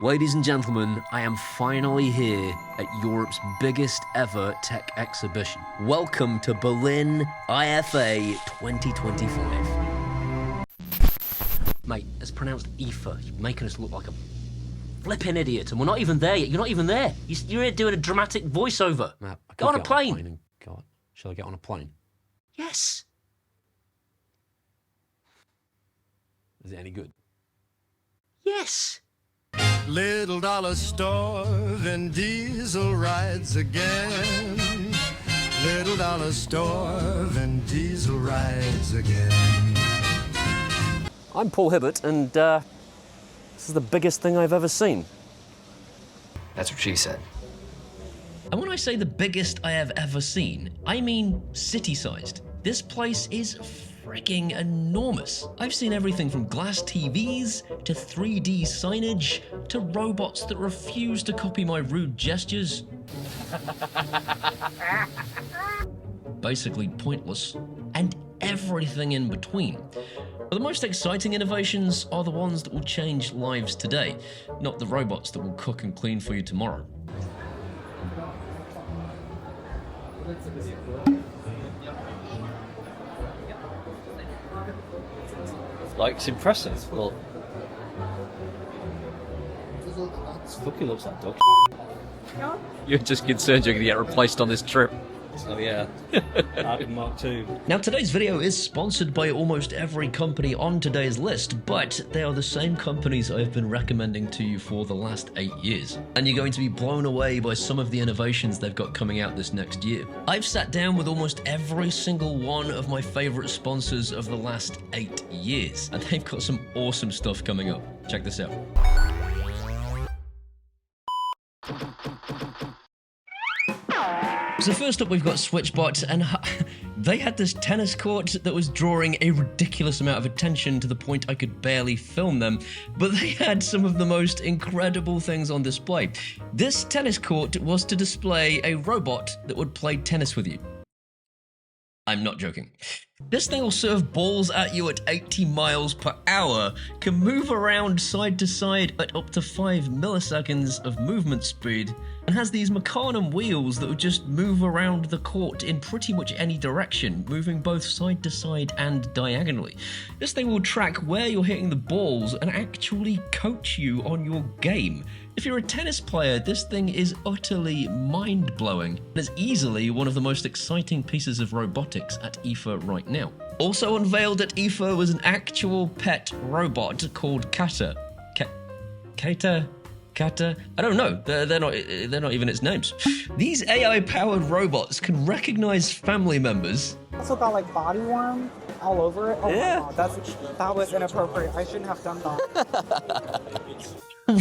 Ladies and gentlemen, I am finally here at Europe's biggest ever tech exhibition. Welcome to Berlin IFA 2025. Mate, it's pronounced IFA. You're making us look like a flipping idiot, and we're not even there yet. You're not even there. You're here doing a dramatic voiceover. Matt, Go on a plane. Shall I get on a plane? Yes. Is it any good? Yes. Little dollar store, Vin Diesel rides again. Little dollar store, Vin Diesel rides again. I'm Paul Hibbert, and this is the biggest thing I've ever seen. That's what she said. And when I say the biggest I have ever seen, I mean city-sized. This place is freaking enormous. I've seen everything from glass TVs to 3D signage to robots that refuse to copy my rude gestures. Basically pointless, and everything in between. But the most exciting innovations are the ones that will change lives today, not the robots that will cook and clean for you tomorrow. Like, it's impressive. Well, Cookie looks like dog. You're just concerned you're going to get replaced on this trip. Oh yeah, Mark II. Now today's video is sponsored by almost every company on today's list, but they are the same companies I've been recommending to you for the last 8 years. And you're going to be blown away by some of the innovations they've got coming out this next year. I've sat down with almost every single one of my favorite sponsors of the last 8 years, and they've got some awesome stuff coming up. Check this out. So first up we've got Switchbot, and they had this tennis court that was drawing a ridiculous amount of attention to the point I could barely film them, but they had some of the most incredible things on display. This tennis court was to display a robot that would play tennis with you. I'm not joking. This thing will serve balls at you at 80 miles per hour, can move around side to side at up to 5 milliseconds of movement speed, and has these mecanum wheels that will just move around the court in pretty much any direction, moving both side to side and diagonally. This thing will track where you're hitting the balls and actually coach you on your game. If you're a tennis player, this thing is utterly mind-blowing. It's easily one of the most exciting pieces of robotics at IFA right now. Also unveiled at IFA was an actual pet robot called Kata. Kata? I don't know. They're not even its names. These AI-powered robots can recognize family members. Also got like body worm all over it. Oh yeah. My God, that was inappropriate. I shouldn't have done that.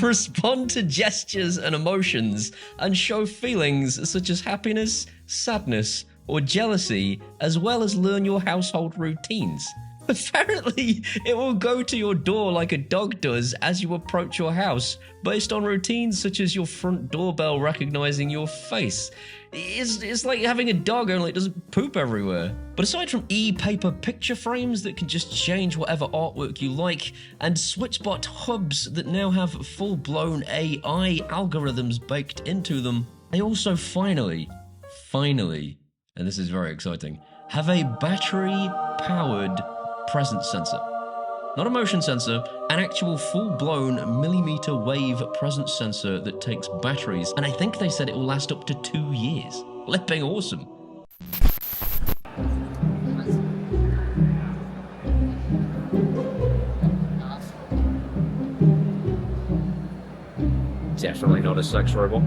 Respond to gestures and emotions, and show feelings such as happiness, sadness, or jealousy, as well as learn your household routines. Apparently, it will go to your door like a dog does as you approach your house, based on routines such as your front doorbell recognizing your face. It's like having a dog, only it doesn't poop everywhere. But aside from e-paper picture frames that can just change whatever artwork you like, and Switchbot hubs that now have full-blown AI algorithms baked into them, they also finally, and this is very exciting, have a battery-powered presence sensor. Not a motion sensor, an actual full-blown millimeter wave presence sensor that takes batteries, and I think they said it will last up to 2 years. Flipping awesome. Definitely not a sex robot.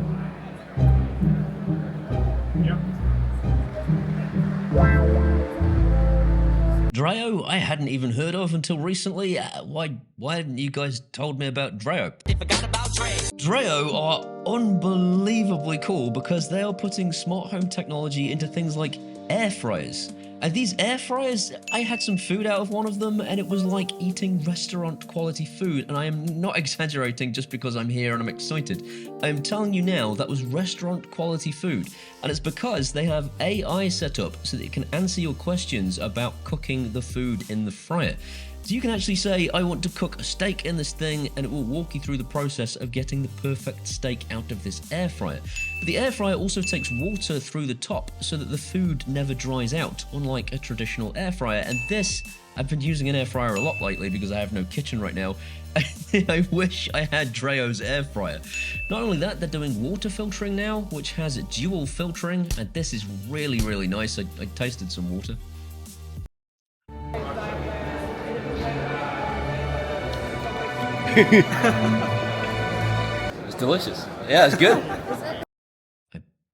Dreo, I hadn't even heard of until recently. Why hadn't you guys told me about Dreo? They forgot about Dreo are unbelievably cool because they are putting smart home technology into things like air fryers. And these air fryers, I had some food out of one of them and it was like eating restaurant quality food. And I am not exaggerating just because I'm here and I'm excited. I am telling you now that was restaurant quality food. And it's because they have AI set up so that it can answer your questions about cooking the food in the fryer. So you can actually say, I want to cook a steak in this thing, and it will walk you through the process of getting the perfect steak out of this air fryer. But the air fryer also takes water through the top so that the food never dries out, unlike a traditional air fryer. And this, I've been using an air fryer a lot lately because I have no kitchen right now. I wish I had Dreo's air fryer. Not only that, they're doing water filtering now, which has dual filtering, and this is really, really nice. I tasted some water. It's delicious. Yeah, it's good.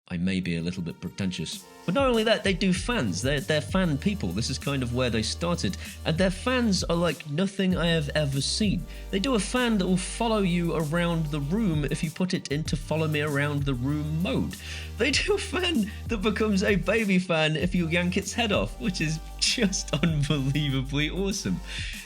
I may be a little bit pretentious. But not only that, they do fans. They're fan people. This is kind of where they started. And their fans are like nothing I have ever seen. They do a fan that will follow you around the room if you put it into follow me around the room mode. They do a fan that becomes a baby fan if you yank its head off, which is just unbelievably awesome.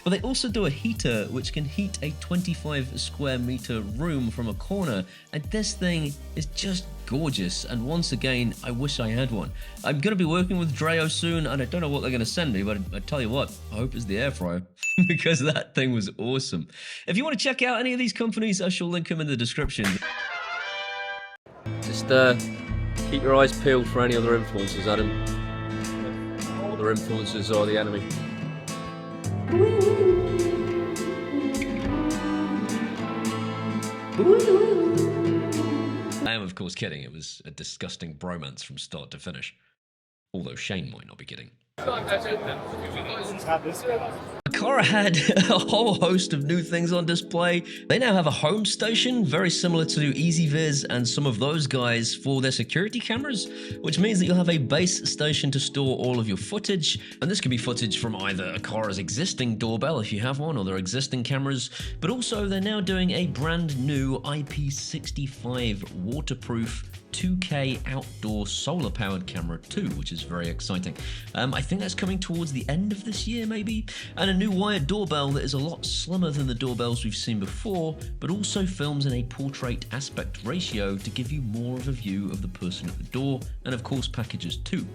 But they also do a heater which can heat a 25 square meter room from a corner. And this thing is just gorgeous, and once again, I wish I had one. I'm going to be working with Dreo soon, and I don't know what they're going to send me, but I tell you what, I hope it's the air fryer, because that thing was awesome. If you want to check out any of these companies, I shall link them in the description. Just keep your eyes peeled for any other influencers, Adam. Other influencers are the enemy. I am, of course, kidding. It was a disgusting bromance from start to finish. Although Shane might not be kidding. Aqara had a whole host of new things on display. They now have a home station, very similar to EasyViz and some of those guys for their security cameras, which means that you'll have a base station to store all of your footage. And this could be footage from either Aqara's existing doorbell, if you have one, or their existing cameras, but also they're now doing a brand new IP65 waterproof 2K outdoor solar-powered camera too, which is very exciting. I think that's coming towards the end of this year, maybe. And a new wired doorbell that is a lot slimmer than the doorbells we've seen before, but also films in a portrait aspect ratio to give you more of a view of the person at the door, and of course packages too.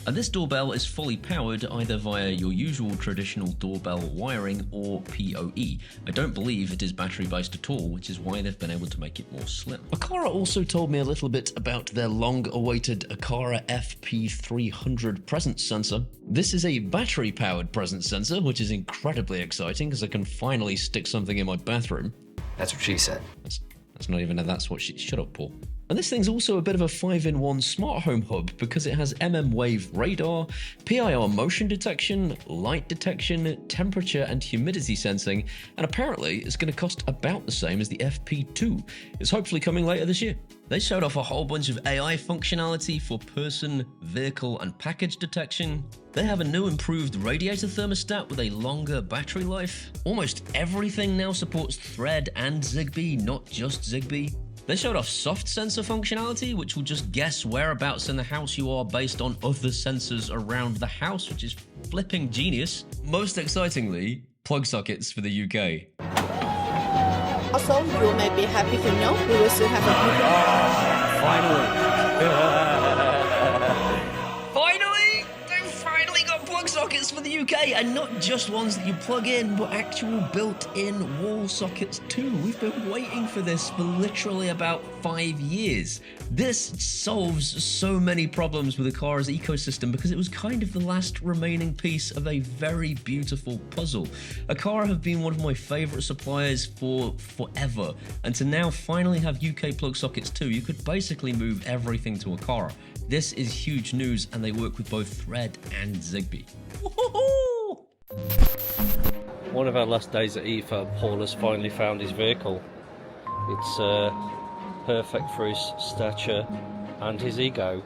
And this doorbell is fully powered either via your usual traditional doorbell wiring or PoE. I don't believe it is battery based at all, which is why they've been able to make it more slim. Aqara also told me a little bit about their long awaited Aqara FP300 presence sensor. This is a battery powered presence sensor, which is incredibly exciting because I can finally stick something in my bathroom. That's what she said. That's not even a that's what she... Shut up, Paul. And this thing's also a bit of a 5-in-1 smart home hub because it has wave radar, PIR motion detection, light detection, temperature and humidity sensing, and apparently it's going to cost about the same as the FP2. It's hopefully coming later this year. They showed off a whole bunch of AI functionality for person, vehicle and package detection. They have a new improved radiator thermostat with a longer battery life. Almost everything now supports Thread and Zigbee, not just Zigbee. They showed off soft sensor functionality, which will just guess whereabouts in the house you are based on other sensors around the house, which is flipping genius. Most excitingly, plug sockets for the UK. Also, you may be happy to know we will soon have a Finally, they finally got plug sockets for the UK, and not just ones that you plug in, but actual built-in wall sockets too. We've been waiting for this for literally about 5 years. This solves so many problems with Aqara's ecosystem because it was kind of the last remaining piece of a very beautiful puzzle. Aqara have been one of my favourite suppliers for forever, and to now finally have UK plug sockets too, you could basically move everything to Aqara. This is huge news, and they work with both Thread and Zigbee. Woohoo! One of our last days at IFA, Paul has finally found his vehicle. It's perfect for his stature and his ego.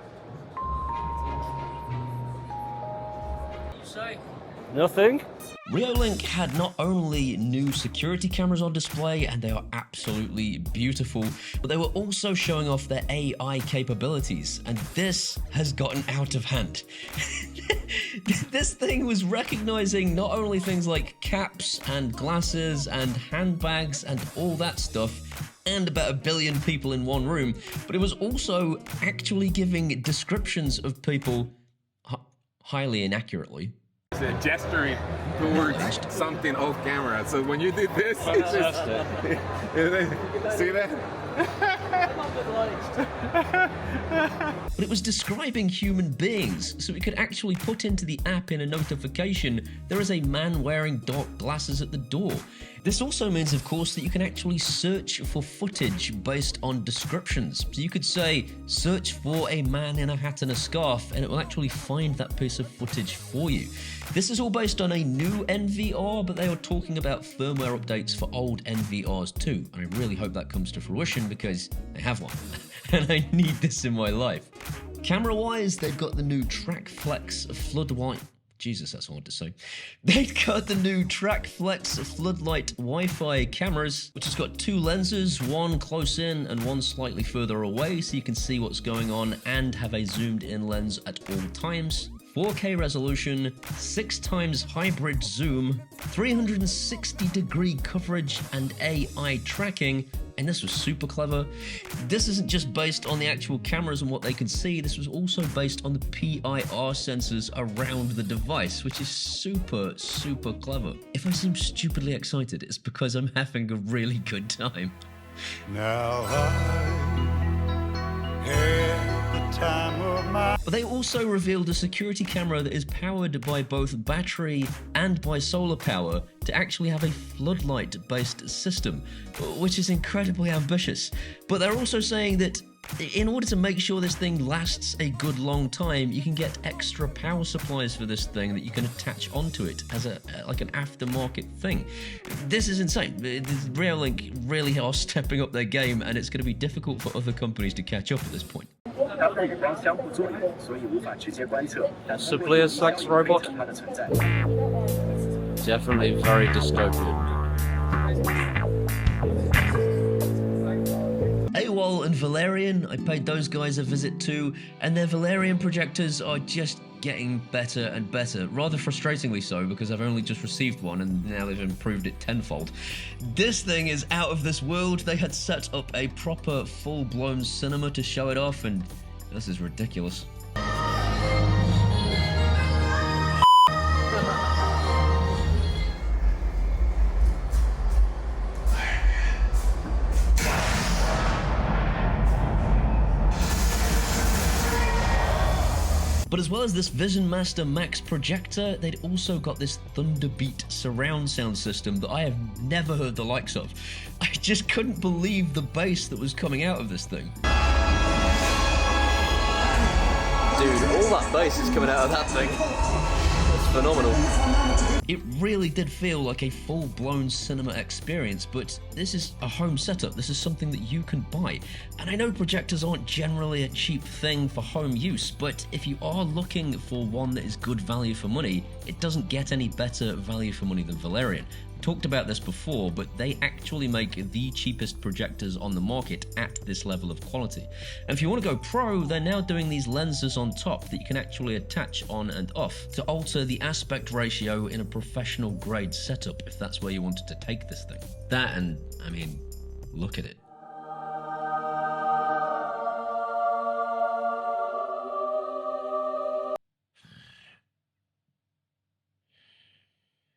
Nothing? Reolink had not only new security cameras on display, and they are absolutely beautiful, but they were also showing off their AI capabilities, and this has gotten out of hand. This thing was recognizing not only things like caps and glasses and handbags and all that stuff, and about 1 billion people in one room, but it was also actually giving descriptions of people highly inaccurately. Gesturing record something off camera. So when you did this, it's just, see that? But it was describing human beings, so it could actually put into the app in a notification, there is a man wearing dark glasses at the door. This also means, of course, that you can actually search for footage based on descriptions. So you could say, search for a man in a hat and a scarf, and it will actually find that piece of footage for you. This is all based on a new NVR, but they are talking about firmware updates for old NVRs too, and I really hope that comes to fruition because I have one, and I need this in my life. Camera-wise, they've got the new TrackFlex Floodlight. Jesus, that's hard to say. They've got the new TrackFlex Floodlight Wi-Fi cameras, which has got two lenses, one close in and one slightly further away, so you can see what's going on and have a zoomed in lens at all times. 4K resolution, 6x hybrid zoom, 360-degree coverage and AI tracking, and this was super clever. This isn't just based on the actual cameras and what they can see, this was also based on the PIR sensors around the device, which is super, super clever. If I seem stupidly excited, it's because I'm having a really good time. Now I had the time of my... But they also revealed a security camera that is powered by both battery and by solar power to actually have a floodlight-based system, which is incredibly ambitious. But they're also saying that in order to make sure this thing lasts a good long time, you can get extra power supplies for this thing that you can attach onto it as like an aftermarket thing. This is insane. Reolink really are stepping up their game, and it's going to be difficult for other companies to catch up at this point. Simply a sex robot? Definitely very dystopian. AWOL and Valerion, I paid those guys a visit too, and their Valerion projectors are just getting better and better, rather frustratingly so because I've only just received one and now they've improved it tenfold. This thing is out of this world. They had set up a proper full-blown cinema to show it off, and this is ridiculous. But as well as this Vision Master Max projector, they'd also got this Thunderbeat surround sound system that I have never heard the likes of. I just couldn't believe the bass that was coming out of this thing. Dude, all that bass is coming out of that thing. It's phenomenal. It really did feel like a full-blown cinema experience, but this is a home setup. This is something that you can buy. And I know projectors aren't generally a cheap thing for home use, but if you are looking for one that is good value for money, it doesn't get any better value for money than Valerion. Talked about this before, but they actually make the cheapest projectors on the market at this level of quality. And if you want to go pro, they're now doing these lenses on top that you can actually attach on and off to alter the aspect ratio in a professional grade setup if that's where you wanted to take this thing. That, and I mean, look at it.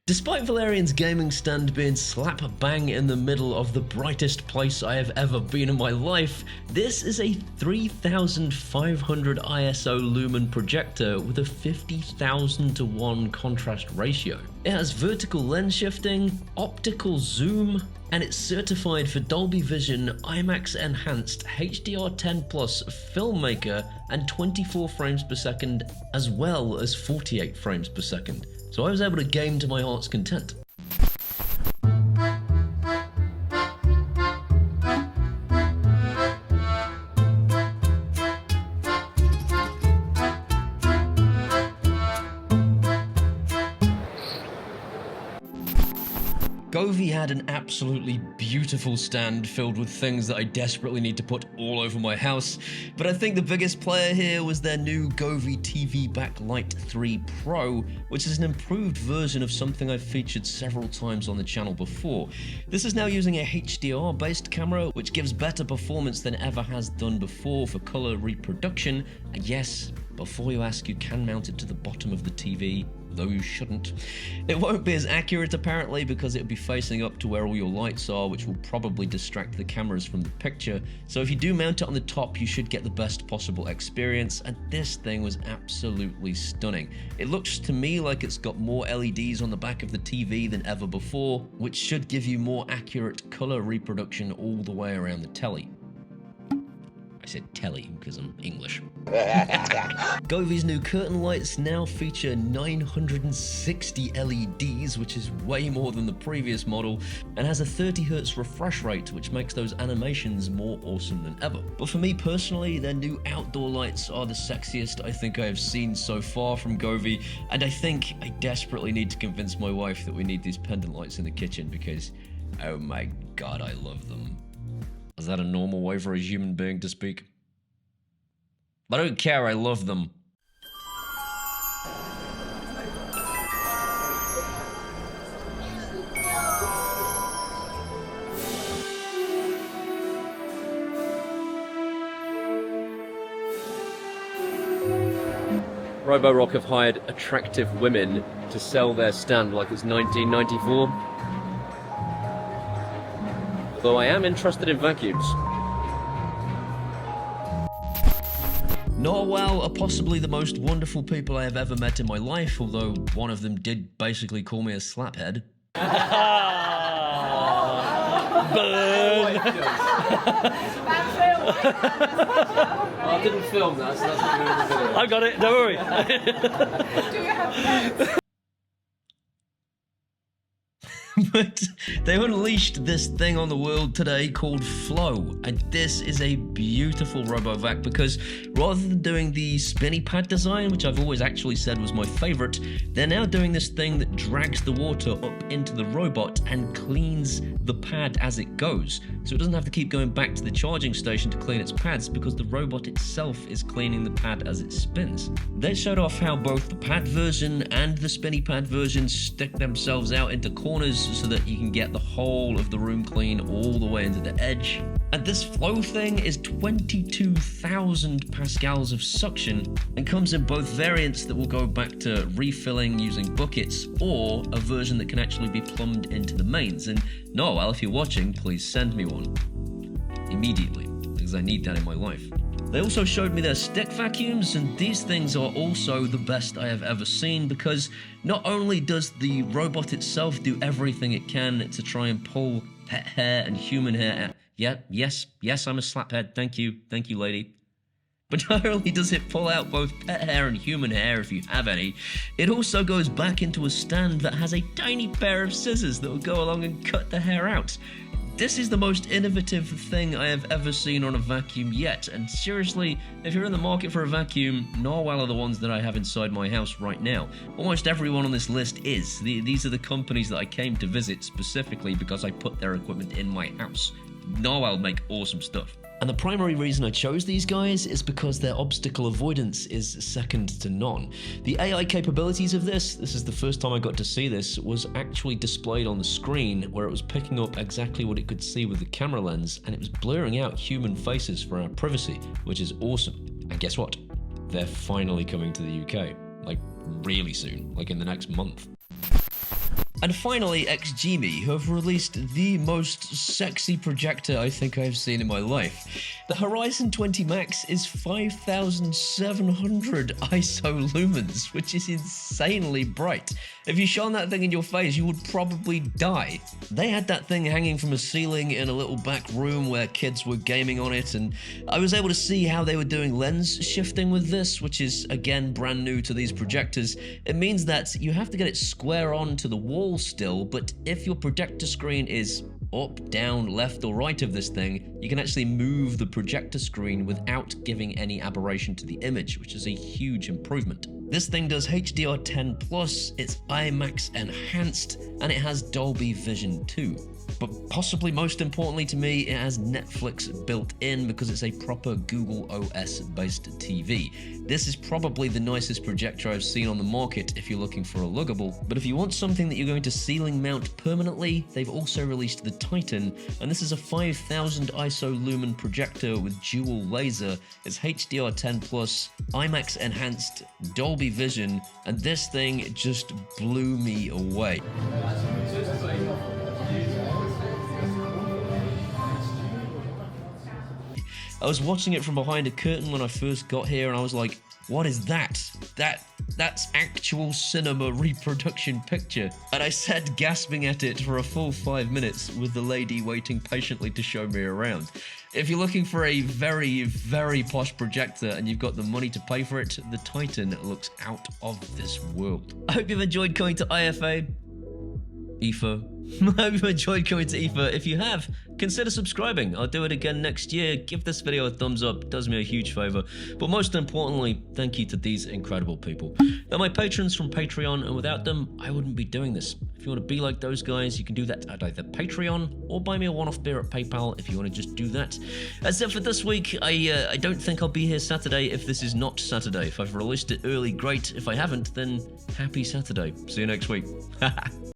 Despite Valerion's gaming stand being slap bang in the middle of the brightest place I have ever been in my life, this is a 3500 ISO lumen projector with a 50,000:1 contrast ratio. It has vertical lens shifting, optical zoom, and it's certified for Dolby Vision, IMAX Enhanced, HDR10 Plus, Filmmaker, and 24 frames per second, as well as 48 frames per second. So I was able to game to my heart's content. Govee had an absolutely beautiful stand filled with things that I desperately need to put all over my house, but I think the biggest player here was their new Govee TV Backlight 3 Pro, which is an improved version of something I've featured several times on the channel before. This is now using a HDR based camera, which gives better performance than ever has done before for color reproduction, and yes, before you ask, you can mount it to the bottom of the TV though you shouldn't. It won't be as accurate apparently because it'll be facing up to where all your lights are, which will probably distract the cameras from the picture. So if you do mount it on the top, you should get the best possible experience, and this thing was absolutely stunning. It looks to me like it's got more LEDs on the back of the TV than ever before, which should give you more accurate color reproduction all the way around the telly. I said telly because I'm English. Govee's new curtain lights now feature 960 LEDs, which is way more than the previous model, and has a 30Hz refresh rate, which makes those animations more awesome than ever. But for me personally, their new outdoor lights are the sexiest I think I have seen so far from Govee, and I think I desperately need to convince my wife that we need these pendant lights in the kitchen because, oh my god, I love them. Is that a normal way for a human being to speak? I don't care, I love them. Roborock have hired attractive women to sell their stand like it's 1994. Though I am interested in vacuums. Narwal are possibly the most wonderful people I have ever met in my life, although one of them did basically call me a slaphead. I didn't film that, so that's not going to be video. I got it, don't worry. But they unleashed this thing on the world today called Flow, and this is a beautiful RoboVac because rather than doing the spinny pad design, which I've always actually said was my favorite, they're now doing this thing that drags the water up into the robot and cleans the pad as it goes. So it doesn't have to keep going back to the charging station to clean its pads because the robot itself is cleaning the pad as it spins. They showed off how both the pad version and the spinny pad version stick themselves out into corners so that you can get the whole of the room clean all the way into the edge. And this Flow thing is 22,000 pascals of suction and comes in both variants that will go back to refilling using buckets or a version that can actually be plumbed into the mains. And Narwal, if you're watching, please send me one. Immediately, because I need that in my life. They also showed me their stick vacuums, and these things are also the best I have ever seen because not only does the robot itself do everything it can to try and pull pet hair and human hair out. Yeah, yes, I'm a slaphead, thank you lady. But not only does it pull out both pet hair and human hair if you have any, it also goes back into a stand that has a tiny pair of scissors that will go along and cut the hair out. This is the most innovative thing I have ever seen on a vacuum yet, and seriously, if you're in the market for a vacuum, Narwal are the ones that I have inside my house right now. Almost everyone on this list is. These are the companies that I came to visit specifically because I put their equipment in my house. Narwal make awesome stuff. And the primary reason I chose these guys is because their obstacle avoidance is second to none. The AI capabilities of this is the first time I got to see this, was actually displayed on the screen where it was picking up exactly what it could see with the camera lens, and it was blurring out human faces for our privacy, which is awesome. And guess what? They're finally coming to the UK. Like, really soon, like in the next month. And finally, XGIMI, who have released the most sexy projector I think I've seen in my life. The Horizon 20 Max is 5,700 ISO lumens, which is insanely bright. If you shone that thing in your face, you would probably die. They had that thing hanging from a ceiling in a little back room where kids were gaming on it, and I was able to see how they were doing lens shifting with this, which is, again, brand new to these projectors. It means that you have to get it square on to the wall still, but if your projector screen is up, down, left or right of this thing, you can actually move the projector screen without giving any aberration to the image, which is a huge improvement. This thing does HDR10+, it's IMAX enhanced, and it has Dolby Vision too. But possibly most importantly to me, it has Netflix built in because it's a proper Google OS based TV. This is probably the nicest projector I've seen on the market if you're looking for a luggable, but if you want something that you're going to ceiling mount permanently, they've also released the Titan, and this is a 5000 ISO lumen projector with dual laser. It's HDR10+, IMAX enhanced, Dolby Vision, and this thing just blew me away. I was watching it from behind a curtain when I first got here, and I was like, what is that? That's actual cinema reproduction picture. And I sat gasping at it for a full 5 minutes with the lady waiting patiently to show me around. If you're looking for a very, very posh projector and you've got the money to pay for it, the Titan looks out of this world. I hope you've enjoyed coming to IFA. IFA. I hope you enjoyed coming to IFA. If you have, consider subscribing. I'll do it again next year. Give this video a thumbs up. It does me a huge favor. But most importantly, thank you to these incredible people. They're my patrons from Patreon, and without them, I wouldn't be doing this. If you want to be like those guys, you can do that at either Patreon or buy me a one-off beer at PayPal if you want to just do that. That's it for this week. I don't think I'll be here Saturday if this is not Saturday. If I've released it early, great. If I haven't, then happy Saturday. See you next week.